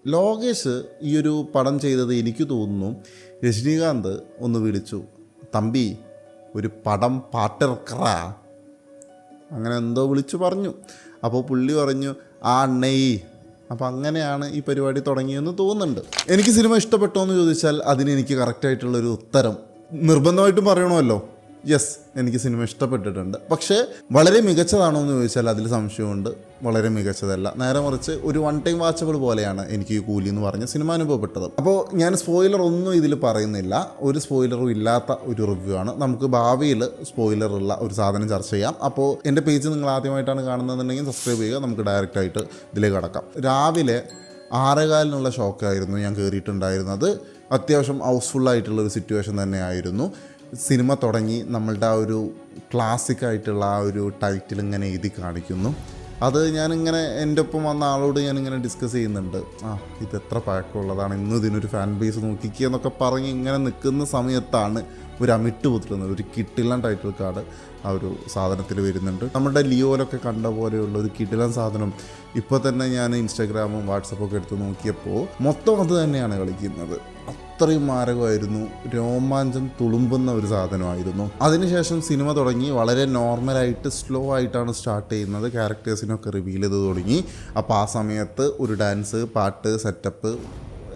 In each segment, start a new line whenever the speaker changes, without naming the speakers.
ലോകേഷ് ഈ ഒരു പടം ചെയ്തത് എനിക്ക് തോന്നുന്നു രജനീകാന്ത് ഒന്ന് വിളിച്ചു, തമ്പി ഒരു പടം പാട്ടിറക്കറാ, അങ്ങനെ എന്തോ വിളിച്ചു പറഞ്ഞു. അപ്പോൾ പുള്ളി പറഞ്ഞു ആ അണ്ണയി. അപ്പോൾ അങ്ങനെയാണ് ഈ പരിപാടി തുടങ്ങിയെന്ന് തോന്നുന്നുണ്ട്. എനിക്ക് സിനിമ ഇഷ്ടപ്പെട്ടോ എന്ന് ചോദിച്ചാൽ അതിന് എനിക്ക് കറക്റ്റായിട്ടുള്ളൊരു ഉത്തരം നിർബന്ധമായിട്ടും പറയണമല്ലോ. യെസ്, എനിക്ക് സിനിമ ഇഷ്ടപ്പെട്ടിട്ടുണ്ട്. പക്ഷേ വളരെ മികച്ചതാണോ എന്ന് ചോദിച്ചാൽ അതിൽ സംശയമുണ്ട്. വളരെ മികച്ചതല്ല, നേരെ മറിച്ച് ഒരു വൺ ടൈം വാച്ചബിൾ പോലെയാണ് എനിക്ക് ഈ കൂലി എന്ന് പറഞ്ഞ സിനിമ അനുഭവപ്പെട്ടത്. അപ്പോൾ ഞാൻ സ്പോയിലർ ഒന്നും ഇതിൽ പറയുന്നില്ല, ഒരു സ്പോയിലറും ഇല്ലാത്ത ഒരു റിവ്യൂ ആണ്. നമുക്ക് ഭാവിയിൽ സ്പോയിലർ ഉള്ള ഒരു സാധനം ചർച്ച ചെയ്യാം. അപ്പോൾ എൻ്റെ പേജ് നിങ്ങൾ ആദ്യമായിട്ടാണ് കാണുന്നതെന്നുണ്ടെങ്കിൽ സബ്സ്ക്രൈബ് ചെയ്യുക, നമുക്ക് ഡയറക്റ്റായിട്ട് ഇതിലേക്ക് കടക്കാം. രാവിലെ 6:15 ഷോക്കായിരുന്നു ഞാൻ കയറിയിട്ടുണ്ടായിരുന്നത്. അത്യാവശ്യം ഹൗസ്ഫുള്ളായിട്ടുള്ളൊരു സിറ്റുവേഷൻ തന്നെയായിരുന്നു. സിനിമ തുടങ്ങി നമ്മളുടെ ആ ഒരു ക്ലാസിക്കായിട്ടുള്ള ആ ഒരു ടൈറ്റിൽ ഇങ്ങനെ എഴുതി കാണിക്കുന്നു. അത് ഞാനിങ്ങനെ എൻ്റെ ഒപ്പം വന്ന ആളോട് ഞാനിങ്ങനെ ഡിസ്കസ് ചെയ്യുന്നുണ്ട്. ഇതെത്ര പഴക്കമുള്ളതാണ്, ഇന്നും ഇതിനൊരു ഫാൻ ബേസ് നോക്കിക്കുക എന്നൊക്കെ പറഞ്ഞ് ഇങ്ങനെ നിൽക്കുന്ന സമയത്താണ് ഒരു അമിട്ട് പുത്തുന്നത്, ഒരു കിട്ടിലൻ ടൈറ്റിൽ കാർഡ് ആ ഒരു സാധനത്തിൽ വരുന്നുണ്ട്. നമ്മുടെ ലിയോയിലൊക്കെ കണ്ട പോലെയുള്ള ഒരു കിടിലൻ സാധനം ഇപ്പോൾ തന്നെ ഞാൻ ഇൻസ്റ്റാഗ്രാമും വാട്സപ്പൊക്കെ എടുത്ത് നോക്കിയപ്പോൾ മൊത്തം അത് തന്നെയാണ് കളിക്കുന്നത്. അത്രയും മാരകമായിരുന്നു, രോമാഞ്ചം തുളുമ്പുന്ന ഒരു സാധനമായിരുന്നു. അതിനുശേഷം സിനിമ തുടങ്ങി. വളരെ നോർമലായിട്ട് സ്ലോ ആയിട്ടാണ് സ്റ്റാർട്ട് ചെയ്യുന്നത്. ക്യാരക്ടേഴ്സിനൊക്കെ റിവീൽ ചെയ്ത് തുടങ്ങി. അപ്പോൾ ആ സമയത്ത് ഒരു ഡാൻസ്, പാട്ട്, സെറ്റപ്പ്,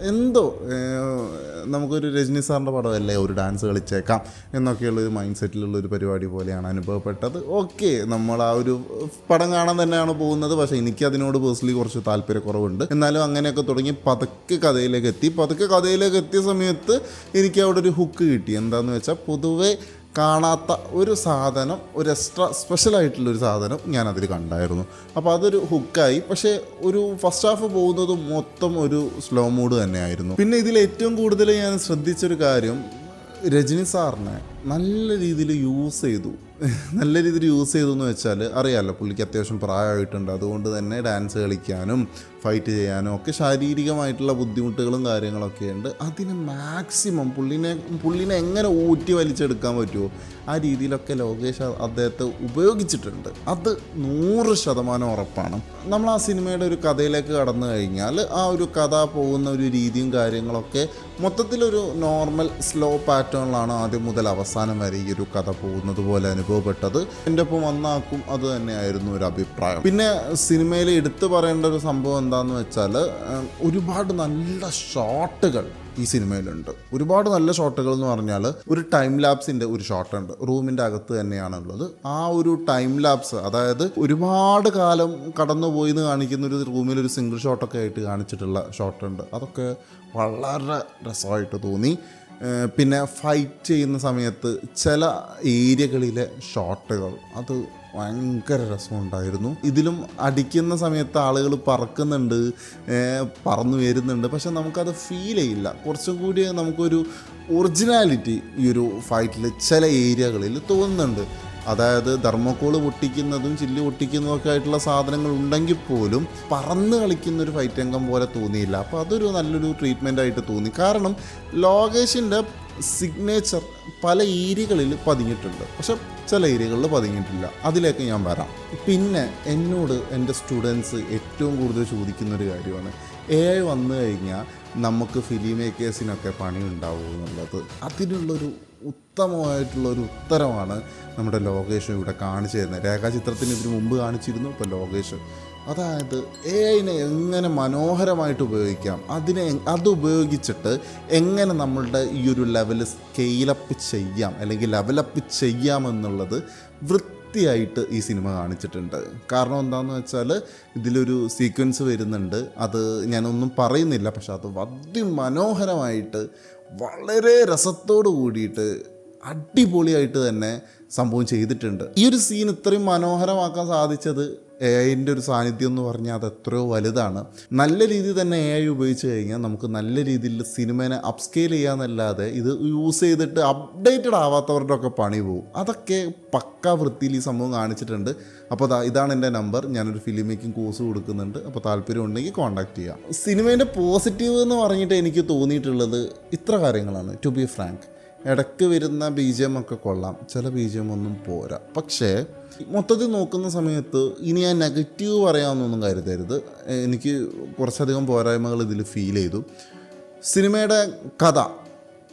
എന്തോ നമുക്കൊരു രജനി സാറിൻ്റെ പടമല്ലേ, ഒരു ഡാൻസ് കളിച്ചേക്കാം എന്നൊക്കെയുള്ളൊരു മൈൻഡ് സെറ്റിലുള്ളൊരു പരിപാടി പോലെയാണ് അനുഭവപ്പെട്ടത്. ഓക്കെ, നമ്മൾ ആ ഒരു പടം കാണാൻ തന്നെയാണ് പോകുന്നത്. പക്ഷേ എനിക്ക് അതിനോട് പേഴ്സണലി കുറച്ച് താല്പര്യക്കുറവുണ്ട്. എന്നാലും അങ്ങനെയൊക്കെ തുടങ്ങി പതുക്കെ കഥയിലേക്ക് എത്തിയ സമയത്ത് എനിക്ക് അവിടെ ഒരു ഹുക്ക് കിട്ടി. എന്താണെന്ന് വെച്ചാൽ പൊതുവെ കാണാത്ത ഒരു സാധനം, ഒരു എക്സ്ട്രാ സ്പെഷ്യലായിട്ടുള്ളൊരു സാധനം ഞാനതിൽ കണ്ടായിരുന്നു. അപ്പോൾ അതൊരു ഹുക്കായി. പക്ഷേ ഒരു ഫസ്റ്റ് ഹാഫ് പോകുന്നത് മൊത്തം ഒരു സ്ലോ മൂഡ് തന്നെയായിരുന്നു. പിന്നെ ഇതിൽ ഏറ്റവും കൂടുതൽ ഞാൻ ശ്രദ്ധിച്ചൊരു കാര്യം, രജനി സാറിനെ നല്ല രീതിയിൽ യൂസ് ചെയ്തു എന്ന് വെച്ചാൽ അറിയാമല്ലോ, പുള്ളിക്ക് അത്യാവശ്യം പ്രായമായിട്ടുണ്ട്. അതുകൊണ്ട് തന്നെ ഡാൻസ് കളിക്കാനും ഫൈറ്റ് ചെയ്യാനും ഒക്കെ ശാരീരികമായിട്ടുള്ള ബുദ്ധിമുട്ടുകളും കാര്യങ്ങളൊക്കെ ഉണ്ട്. അതിന് മാക്സിമം പുള്ളിനെ എങ്ങനെ ഊറ്റി വലിച്ചെടുക്കാൻ പറ്റുമോ ആ രീതിയിലൊക്കെ ലോകേഷ് അദ്ദേഹത്തെ ഉപയോഗിച്ചിട്ടുണ്ട്. അത് 100% ഉറപ്പാണ്. നമ്മൾ ആ സിനിമയുടെ ഒരു കഥയിലേക്ക് കടന്നു കഴിഞ്ഞാൽ ആ ഒരു കഥ പോകുന്ന ഒരു രീതിയും കാര്യങ്ങളൊക്കെ മൊത്തത്തിലൊരു നോർമൽ സ്ലോ പാറ്റേണിലാണ് ആദ്യം മുതൽ അവസാനം വരെ ഈ ഒരു കഥ പോകുന്നത് പോലെ അനുഭവപ്പെട്ടത്. എൻ്റെ ഒപ്പം വന്നാക്കും അത് തന്നെയായിരുന്നു ഒരു അഭിപ്രായം. പിന്നെ സിനിമയിൽ എടുത്തു പറയേണ്ട ഒരു സംഭവം എന്താണെന്ന് വെച്ചാൽ, ഒരുപാട് നല്ല ഷോട്ടുകൾ ഈ സിനിമയിലുണ്ട്. ഒരുപാട് നല്ല ഷോട്ടുകൾ എന്ന് പറഞ്ഞാൽ, ഒരു ടൈം ലാപ്സിൻ്റെ ഒരു ഷോട്ടുണ്ട്, റൂമിൻ്റെ അകത്ത് തന്നെയാണുള്ളത്. ആ ഒരു ടൈം ലാപ്സ്, അതായത് ഒരുപാട് കാലം കടന്നുപോയി എന്ന് കാണിക്കുന്ന ഒരു റൂമിൽ ഒരു സിംഗിൾ ഷോട്ടൊക്കെ ആയിട്ട് കാണിച്ചിട്ടുള്ള ഷോട്ടുണ്ട്. അതൊക്കെ വളരെ രസമായിട്ട് തോന്നി. പിന്നെ ഫൈറ്റ് ചെയ്യുന്ന സമയത്ത് ചില ഏരിയകളിലെ ഷോട്ടുകൾ അത് ഭയങ്കര രസമുണ്ടായിരുന്നു. ഇതിലും അടിക്കുന്ന സമയത്ത് ആളുകൾ പറക്കുന്നുണ്ട്, പറന്നു വരുന്നുണ്ട്, പക്ഷെ നമുക്കത് ഫീൽ ചെയ്യില്ല. കുറച്ചും കൂടി നമുക്കൊരു ഒറിജിനാലിറ്റി ഈ ഒരു ഫൈറ്റിൽ ചില ഏരിയകളിൽ തോന്നുന്നുണ്ട്. അതായത് തെർമോക്കോള് പൊട്ടിക്കുന്നതും ചില്ല് പൊട്ടിക്കുന്നതൊക്കെ ആയിട്ടുള്ള സാധനങ്ങൾ ഉണ്ടെങ്കിൽ പോലും പറന്ന് കളിക്കുന്നൊരു ഫൈറ്റ് രംഗം പോലെ തോന്നിയില്ല. അപ്പോൾ അതൊരു നല്ലൊരു ട്രീറ്റ്മെൻ്റ് ആയിട്ട് തോന്നി. കാരണം ലോകേഷിൻ്റെ സിഗ്നേച്ചർ പല ഏരിയകളിൽ പതിഞ്ഞിട്ടുണ്ട്, പക്ഷെ ചില ഏരിയകളിൽ പതിഞ്ഞിട്ടില്ല. അതിലേക്ക് ഞാൻ വരാം. പിന്നെ എന്നോട് എൻ്റെ സ്റ്റുഡൻസ് ഏറ്റവും കൂടുതൽ ചോദിക്കുന്നൊരു കാര്യമാണ്, AI വന്നു കഴിഞ്ഞാൽ നമുക്ക് ഫിലിം മേക്കേഴ്സിനൊക്കെ പണി ഉണ്ടാവും എന്നുള്ളത്. അതിനുള്ളൊരു ഉത്തമമായിട്ടുള്ളൊരു ഉത്തരമാണ് നമ്മുടെ ലോകേഷ് ഇവിടെ കാണിച്ചു തരുന്നത്. രേഖാചിത്രത്തിന് ഇതിനു മുമ്പ് കാണിച്ചിരുന്നു, ഇപ്പോൾ ലോകേഷ്. അതായത് AIനെ എങ്ങനെ മനോഹരമായിട്ട് ഉപയോഗിക്കാം, അത് ഉപയോഗിച്ചിട്ട് എങ്ങനെ നമ്മളുടെ ഈ ഒരു ലെവൽ സ്കെയിലപ്പ് ചെയ്യാം അല്ലെങ്കിൽ ലെവലപ്പ് ചെയ്യാമെന്നുള്ളത് വൃത്തിയായിട്ട് ഈ സിനിമ കാണിച്ചിട്ടുണ്ട്. കാരണം എന്താണെന്ന് വെച്ചാൽ, ഇതിലൊരു സീക്വൻസ് വരുന്നുണ്ട്, അത് ഞാനൊന്നും പറയുന്നില്ല, പക്ഷെ അത് അതിമനോഹരമായിട്ട് വളരെ രസത്തോടു കൂടിയിട്ട് അടിപൊളിയായിട്ട് തന്നെ സംഭവം ചെയ്തിട്ടുണ്ട്. ഈ ഒരു സീൻ ഇത്രയും മനോഹരമാക്കാൻ സാധിച്ചത് AIൻ്റെ ഒരു സാന്നിധ്യം എന്ന് പറഞ്ഞാൽ അത് എത്രയോ വലുതാണ്. നല്ല രീതിയിൽ തന്നെ AI ഉപയോഗിച്ച് കഴിഞ്ഞാൽ നമുക്ക് നല്ല രീതിയിൽ സിനിമേനെ അപ്സ്കെയിൽ ചെയ്യാമെന്നല്ലാതെ ഇത് യൂസ് ചെയ്തിട്ട് അപ്ഡേറ്റഡ് ആവാത്തവരുടെ ഒക്കെ പണി പോകും. അതൊക്കെ പക്കാ വൃത്തിയിൽ ഈ സംഭവം കാണിച്ചിട്ടുണ്ട്. അപ്പോൾ ഇതാണ് എൻ്റെ നമ്പർ. ഞാനൊരു ഫിലിം മേക്കിംഗ് കോഴ്സ് കൊടുക്കുന്നുണ്ട്. അപ്പോൾ താല്പര്യം ഉണ്ടെങ്കിൽ കോൺടാക്ട് ചെയ്യാം. സിനിമേൻ്റെ പോസിറ്റീവ് എന്ന് പറഞ്ഞിട്ട് എനിക്ക് തോന്നിയിട്ടുള്ളത് ഇത്ര കാര്യങ്ങളാണ്. ടു ബി ഫ്രാങ്ക്, ഇടയ്ക്ക് വരുന്ന BGM ഒക്കെ കൊള്ളാം, ചില BGM ഒന്നും പോരാ. പക്ഷേ മൊത്തത്തിൽ നോക്കുന്ന സമയത്ത് ഇനി ഞാൻ നെഗറ്റീവ് പറയാമെന്നൊന്നും കരുതരുത്. എനിക്ക് കുറച്ചധികം പോരായ്മകൾ ഇതിൽ ഫീൽ ചെയ്തു. സിനിമയുടെ കഥ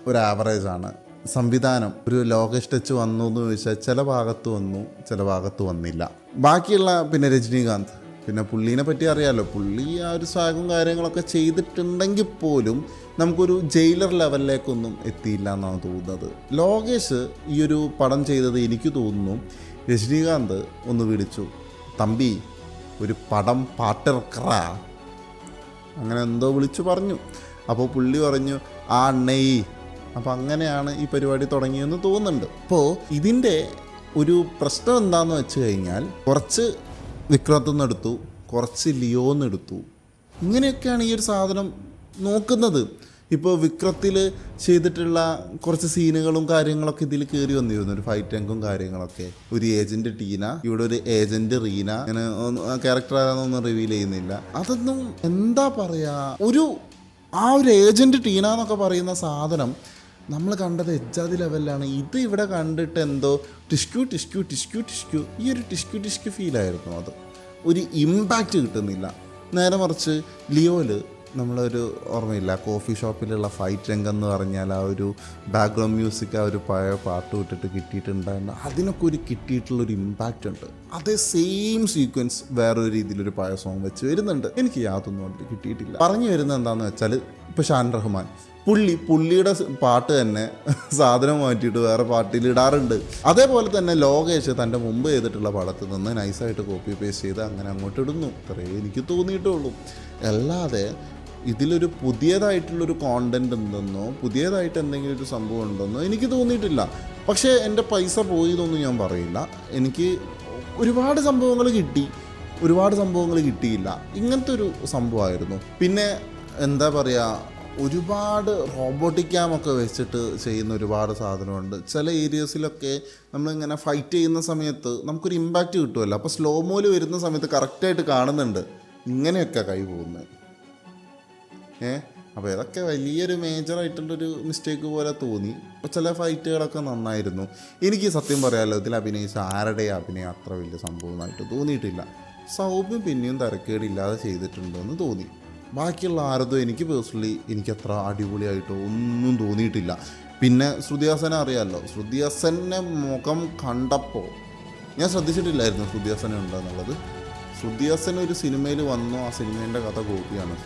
ഒരു ആവറേജാണ്. സംവിധാനം ഒരു ലോകേഷ് ടച്ച് വന്നു എന്ന് ചോദിച്ചാൽ ചില ഭാഗത്ത് വന്നു, ചില ഭാഗത്ത് വന്നില്ല. ബാക്കിയുള്ള പിന്നെ രജനീകാന്ത്, പിന്നെ പുള്ളീനെ പറ്റി അറിയാമല്ലോ, പുള്ളി ആ ഒരു സ്വാഗും കാര്യങ്ങളൊക്കെ ചെയ്തിട്ടുണ്ടെങ്കിൽ പോലും നമുക്കൊരു ജയിലർ ലെവലിലേക്കൊന്നും എത്തിയില്ല എന്നാണ് തോന്നുന്നത്. ലോകേഷ് ഈ ഒരു പടം ചെയ്തത് എനിക്ക് തോന്നുന്നു രജനീകാന്ത് ഒന്ന് വിളിച്ചു, തമ്പി ഒരു പടം പാട്ടിറക്കറാ, അങ്ങനെ എന്തോ വിളിച്ചു പറഞ്ഞു. അപ്പോൾ പുള്ളി പറഞ്ഞു ആ അണ്ണയി. അപ്പോൾ അങ്ങനെയാണ് ഈ പരിപാടി തുടങ്ങിയെന്ന് തോന്നുന്നുണ്ട്. അപ്പോൾ ഇതിൻ്റെ ഒരു പ്രശ്നം എന്താണെന്ന് വെച്ച് കഴിഞ്ഞാൽ കുറച്ച് വിക്രത്തുനിന്ന് എടുത്തു, കുറച്ച് ലിയോന്ന് എടുത്തു. ഇങ്ങനെയൊക്കെയാണ് ഈ ഒരു സാധനം നോക്കുന്നത്. ഇപ്പോൾ വിക്രത്തിൽ ചെയ്തിട്ടുള്ള കുറച്ച് സീനുകളും കാര്യങ്ങളൊക്കെ ഇതിൽ കയറി വന്നിരുന്നു. ഒരു ഫൈറ്റ് രംഗും കാര്യങ്ങളൊക്കെ. ഒരു ഏജൻറ്റ് ടീന, ഇവിടെ ഒരു ഏജൻറ്റ് റീന, അങ്ങനെ ക്യാരക്ടർ ആരാന്നൊന്നും റിവീൽ ചെയ്യുന്നില്ല. അതൊന്നും എന്താ പറയുക, ആ ഒരു ഏജൻറ്റ് ടീന എന്നൊക്കെ പറയുന്ന സാധനം നമ്മൾ കണ്ടത് എജ്ജാതി ലെവലിലാണ്. ഇത് ഇവിടെ കണ്ടിട്ട് എന്തോ ടിഷ്ക്യൂ ഈ ഒരു ടിഷ്ക്യൂ ഫീലായിരുന്നു. അത് ഒരു ഇമ്പാക്റ്റ് കിട്ടുന്നില്ല. നേരെ മറിച്ച് ലിയോയിൽ നമ്മളൊരു ഓർമ്മയില്ല, കോഫി ഷോപ്പിലുള്ള ഫൈറ്റ് രംഗം എന്ന് പറഞ്ഞാൽ ആ ഒരു ബാക്ക്ഗ്രൗണ്ട് മ്യൂസിക്, ആ ഒരു പഴയ പാട്ട് വിട്ടിട്ട് കിട്ടിയിട്ടുണ്ടായിരുന്നു. അതിനൊക്കെ ഒരു കിട്ടിയിട്ടുള്ളൊരു ഇമ്പാക്റ്റ് ഉണ്ട്. അതേ സെയിം സീക്വൻസ് വേറൊരു രീതിയിലൊരു പഴയ സോങ് വെച്ച് വരുന്നുണ്ട്. എനിക്ക് യാതൊന്നും അതിൽ കിട്ടിയിട്ടില്ല. പറഞ്ഞു വരുന്നത് എന്താണെന്ന് വെച്ചാൽ, ഇപ്പോൾ ഷാൻ റഹ്മാൻ പുള്ളിയുടെ പാട്ട് തന്നെ സാധനം മാറ്റിയിട്ട് വേറെ പാട്ടിൽ ഇടാറുണ്ട്. അതേപോലെ തന്നെ ലോകേഷ് തൻ്റെ മുമ്പ് ചെയ്തിട്ടുള്ള പടത്തിൽ നിന്ന് നൈസായിട്ട് കോപ്പി പേസ്റ്റ് ചെയ്ത് അങ്ങനെ അങ്ങോട്ട് ഇടുന്നു. അത്രേ എനിക്ക് തോന്നിയിട്ടുള്ളൂ. അല്ലാതെ ഇതിലൊരു പുതിയതായിട്ടുള്ളൊരു കോണ്ടൻറ് ഉണ്ടെന്നോ പുതിയതായിട്ട് എന്തെങ്കിലും ഒരു സംഭവം ഉണ്ടെന്നോ എനിക്ക് തോന്നിയിട്ടില്ല. പക്ഷേ എൻ്റെ പൈസ പോയതൊന്നും ഞാൻ പറയില്ല. എനിക്ക് ഒരുപാട് സംഭവങ്ങൾ കിട്ടി, ഒരുപാട് സംഭവങ്ങൾ കിട്ടിയില്ല. ഇങ്ങനത്തെ ഒരു സംഭവമായിരുന്നു. പിന്നെ എന്താ പറയുക, ഒരുപാട് റോബോട്ടിക് ക്യാമൊക്കെ വെച്ചിട്ട് ചെയ്യുന്ന ഒരുപാട് സാധനമുണ്ട്. ചില ഏരിയസിലൊക്കെ നമ്മളിങ്ങനെ ഫൈറ്റ് ചെയ്യുന്ന സമയത്ത് നമുക്കൊരു ഇമ്പാക്റ്റ് കിട്ടുമല്ലോ. അപ്പോൾ സ്ലോ മോയിൽ വരുന്ന സമയത്ത് കറക്റ്റായിട്ട് കാണുന്നുണ്ട് ഇങ്ങനെയൊക്കെ കൈ പോകുന്നത്. അപ്പോൾ ഇതൊക്കെ വലിയൊരു മേജറായിട്ടുള്ളൊരു മിസ്റ്റേക്ക് പോലെ തോന്നി. ചില ഫൈറ്റുകളൊക്കെ നന്നായിരുന്നു. എനിക്ക് സത്യം പറയാമല്ലോ, ഇതിൽ അഭിനയിച്ച ആരുടെ അഭിനയം അത്ര വലിയ സംഭവമായിട്ട് തോന്നിയിട്ടില്ല. സൗമ്യം പിന്നെയും തരക്കേടില്ലാതെ ചെയ്തിട്ടുണ്ടെന്ന് തോന്നി. ബാക്കിയുള്ള ആരതോ എനിക്ക് പേഴ്സണലി എനിക്കത്ര അടിപൊളിയായിട്ടോ ഒന്നും തോന്നിയിട്ടില്ല. പിന്നെ ശ്രുതി ഹാസനെ അറിയാമല്ലോ, ശ്രുതി ഹാസൻ്റെ മുഖം കണ്ടപ്പോൾ ഞാൻ ശ്രദ്ധിച്ചിട്ടില്ലായിരുന്നു ശ്രുതി ഹാസൻ ഉണ്ടെന്നുള്ളത്. ശ്രുതി ഹാസൻ ഒരു സിനിമയിൽ വന്നു, ആ സിനിമേൻ്റെ കഥ കോപ്പിയാണ്.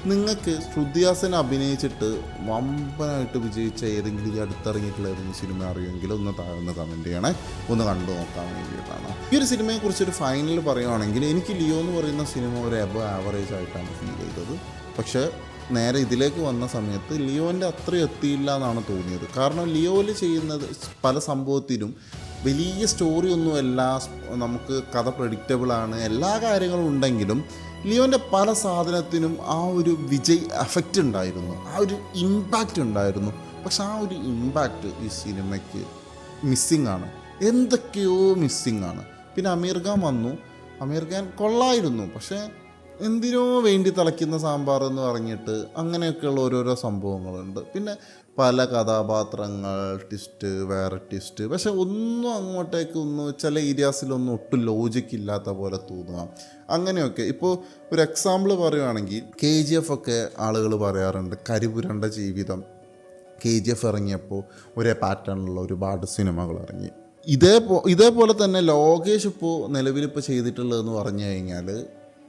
നിങ്ങൾക്ക് ശ്രുതി ഹാസൻ അഭിനയിച്ചിട്ട് വമ്പനായിട്ട് വിജയിച്ച ഏതെങ്കിലും ഈ അടുത്തിറങ്ങിയിട്ടുള്ള ഏതെങ്കിലും സിനിമ അറിയുമെങ്കിൽ ഒന്ന് താഴ്ന്ന് കമൻറ്റ് ചെയ്യണേ, ഒന്ന് കണ്ടു നോക്കാൻ വേണ്ടിയിട്ടാണ്. ഈ ഒരു സിനിമയെക്കുറിച്ചൊരു ഫൈനൽ പറയുകയാണെങ്കിൽ എനിക്ക് ലിയോ എന്ന് പറയുന്ന സിനിമ ഒരു എബോ ആവറേജ് ആയിട്ടാണ് ഫീൽ ചെയ്തത്. പക്ഷേ നേരെ ഇതിലേക്ക് വന്ന സമയത്ത് ലിയോൻ്റെ അത്രയും എത്തിയില്ല എന്നാണ് തോന്നിയത്. കാരണം ലിയോയിൽ ചെയ്യുന്നത് പല സംഭവത്തിനും വലിയ സ്റ്റോറി ഒന്നുമല്ല, നമുക്ക് കഥ പ്രഡിക്റ്റബിളാണ്, എല്ലാ കാര്യങ്ങളും ഉണ്ടെങ്കിലും ലിയോൻ്റെ പല സാധനത്തിനും ആ ഒരു വിജയ് എഫക്റ്റ് ഉണ്ടായിരുന്നു, ആ ഒരു ഇമ്പാക്റ്റ് ഉണ്ടായിരുന്നു. പക്ഷെ ആ ഒരു ഇമ്പാക്റ്റ് ഈ സിനിമയ്ക്ക് മിസ്സിങ് ആണ്, എന്തൊക്കെയോ മിസ്സിങ് ആണ്. പിന്നെ അമീർ ഖാൻ വന്നു, അമീർ ഖാൻ കൊള്ളായിരുന്നു, പക്ഷേ എന്തിനോ വേണ്ടി തിളയ്ക്കുന്ന സാമ്പാർ എന്ന് പറഞ്ഞിട്ട് അങ്ങനെയൊക്കെയുള്ള ഓരോരോ സംഭവങ്ങളുണ്ട്. പിന്നെ പല കഥാപാത്രങ്ങൾ, ട്വിസ്റ്റ്, വേറെ ട്വിസ്റ്റ്, പക്ഷെ ഒന്നും അങ്ങോട്ടേക്ക് ചില ഏരിയാസിലൊന്നും ഒട്ടും ലോജിക്ക് ഇല്ലാത്ത പോലെ തോന്നുക. അങ്ങനെയൊക്കെ ഇപ്പോൾ ഒരു എക്സാമ്പിൾ പറയുകയാണെങ്കിൽ KGF ഒക്കെ ആളുകൾ പറയാറുണ്ട്, കരിപുരണ്ട ജീവിതം. KGF ഇറങ്ങിയപ്പോൾ ഒരേ പാറ്റേണിലുള്ള ഒരുപാട് സിനിമകൾ ഇറങ്ങി. ഇതേപോലെ തന്നെ ലോകേഷ് ഇപ്പോൾ നിലവിലിപ്പോൾ ചെയ്തിട്ടുള്ളതെന്ന് പറഞ്ഞു കഴിഞ്ഞാൽ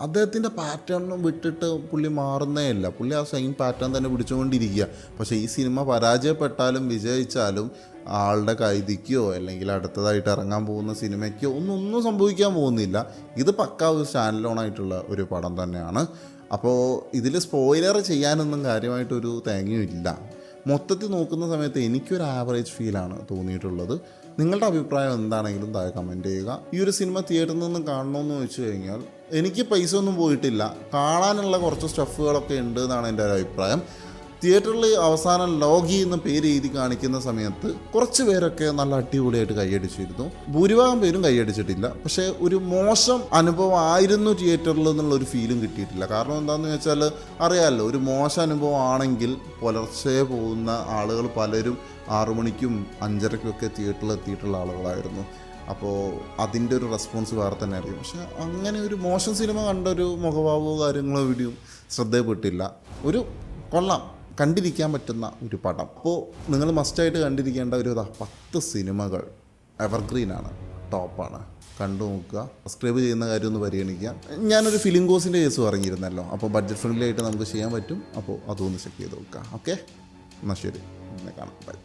അദ്ദേഹത്തിൻ്റെ പാറ്റേണും വിട്ടിട്ട് പുള്ളി മാറുന്നേ ഇല്ല. പുള്ളി ആ സെയിം പാറ്റേൺ തന്നെ പിടിച്ചുകൊണ്ടിരിക്കുക. പക്ഷേ ഈ സിനിമ പരാജയപ്പെട്ടാലും വിജയിച്ചാലും ആളുടെ കൈതിക്കോ അല്ലെങ്കിൽ അടുത്തതായിട്ട് ഇറങ്ങാൻ പോകുന്ന സിനിമയ്ക്കോ ഒന്നും സംഭവിക്കാൻ പോകുന്നില്ല. ഇത് പക്കാ ഒരു സ്റ്റാൻഡ് ലോൺ ആയിട്ടുള്ള ഒരു പടം തന്നെയാണ്. അപ്പോൾ ഇതിൽ സ്പോയിലർ ചെയ്യാനൊന്നും കാര്യമായിട്ടൊരു തേങ്ങയും ഇല്ല. മൊത്തത്തിൽ നോക്കുന്ന സമയത്ത് എനിക്കൊരു ആവറേജ് ഫീലാണ് തോന്നിയിട്ടുള്ളത്. നിങ്ങളുടെ അഭിപ്രായം എന്താണെങ്കിലും താഴെ കമൻറ്റ് ചെയ്യുക. ഈ ഒരു സിനിമ തിയേറ്ററിൽ നിന്ന് കാണണമെന്ന് വെച്ച് കഴിഞ്ഞാൽ എനിക്ക് പൈസ ഒന്നും പോയിട്ടില്ല, കാണാനുള്ള കുറച്ച് സ്റ്റഫുകളൊക്കെ ഉണ്ട് എന്നാണ് എൻ്റെ ഒരു അഭിപ്രായം. തിയേറ്ററിൽ അവസാനം ലോഗി എന്ന പേര് എഴുതി കാണിക്കുന്ന സമയത്ത് കുറച്ച് പേരൊക്കെ നല്ല അടിപൊളിയായിട്ട് കൈയടിച്ചിരുന്നു. ഭൂരിഭാഗം പേരും കൈയടിച്ചിട്ടില്ല. പക്ഷേ ഒരു മോശം അനുഭവം ആയിരുന്നു തിയേറ്ററിൽ എന്നുള്ളൊരു ഫീലും കിട്ടിയിട്ടില്ല. കാരണം എന്താണെന്ന് വെച്ചാൽ അറിയാമല്ലോ, ഒരു മോശം അനുഭവം ആണെങ്കിൽ പുലർച്ചെ പോകുന്ന ആളുകൾ പലരും 6 മണിക്കും 5:30ക്കൊക്കെ തിയേറ്ററിൽ എത്തിയിട്ടുള്ള ആളുകളായിരുന്നു. അപ്പോൾ അതിൻ്റെ ഒരു റെസ്പോൺസ് വേറെ തന്നെ ആയിരിക്കും. പക്ഷേ അങ്ങനെ ഒരു മോശം സിനിമ കണ്ടൊരു മുഖഭാവമോ കാര്യങ്ങളോ വീഡിയോ ശ്രദ്ധയപ്പെട്ടില്ല. ഒരു കൊള്ളാം, കണ്ടിരിക്കാൻ പറ്റുന്ന ഒരു പടം. അപ്പോൾ നിങ്ങൾ മസ്റ്റായിട്ട് കണ്ടിരിക്കേണ്ട ഒരു 10 സിനിമകൾ എവർഗ്രീനാണ്, ടോപ്പാണ്. കണ്ടു നോക്കുക. സബ്സ്ക്രൈബ് ചെയ്യുന്ന കാര്യം ഒന്ന് പരിഗണിക്കുക. ഞാനൊരു ഫിലിം കോഴ്സിൻ്റെ കേസ് പറഞ്ഞിരുന്നല്ലോ, അപ്പോൾ ബഡ്ജറ്റ് ഫ്രണ്ട്ലി ആയിട്ട് നമുക്ക് ചെയ്യാൻ പറ്റും. അപ്പോൾ അതൊന്ന് ചെക്ക് ചെയ്ത് നോക്കുക. ഓക്കെ, എന്നാൽ ശരി, പിന്നെ കാണാം. ബൈ.